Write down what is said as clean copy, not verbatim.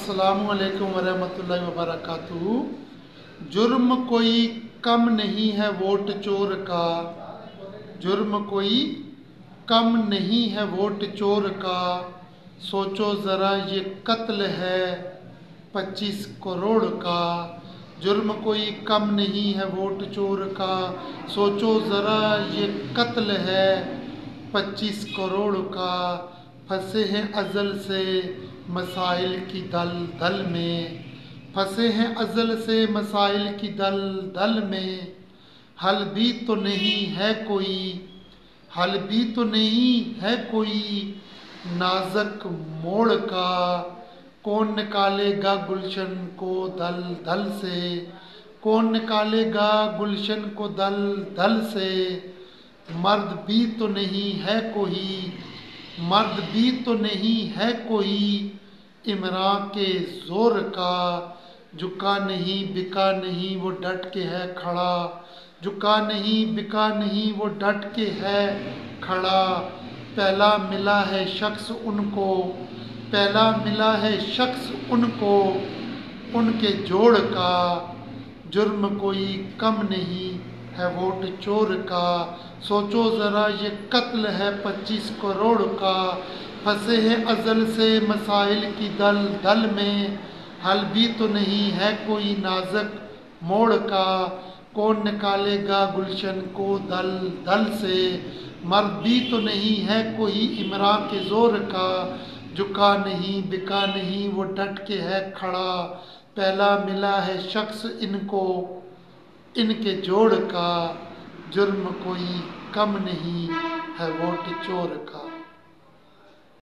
अस्सलामु अलैकुम वरहमतुल्लाहि वबरकातुहू। जुर्म कोई कम नहीं है वोट चोर का, जुर्म कोई कम नहीं है वोट चोर का। सोचो ज़रा ये कत्ल है 25 करोड़ का। जुर्म कोई कम नहीं है वोट चोर का, सोचो ज़रा ये कत्ल है 25 करोड़ का। फंसे हैं अज़ल से मसाइल की दल दल में, फंसे हैं अज़ल से मसाइल की दल दल में। हल भी तो नहीं है कोई, हल भी तो नहीं है कोई नाज़क मोड़ का। कौन निकालेगा गुलशन को दल दल से, कौन निकालेगा गुलशन को दल दल से। मर्द भी तो नहीं है कोई, मर्द भी तो नहीं है कोई इमरान के जोर का। झुका नहीं बिका नहीं वो डट के है खड़ा, झुका नहीं बिका नहीं वो डट के है खड़ा। पहला मिला है शख्स उनको, पहला मिला है शख्स उनको उनके जोड़ का। जुर्म कोई कम नहीं है वोट चोर का, सोचो ज़रा ये कत्ल है 25 करोड़ का। फंसे हैं अज़ल से मसाइल की दल दल में, हल भी तो नहीं है कोई नाज़क मोड़ का। कौन निकालेगा गुलशन को दल दल से, मर्द भी तो नहीं है कोई इमरान के जोर का। झुका नहीं बिका नहीं वो डट के है खड़ा, पहला मिला है शख्स इनको इनके जोड़ का। जुर्म कोई कम नहीं है वोट चोर का।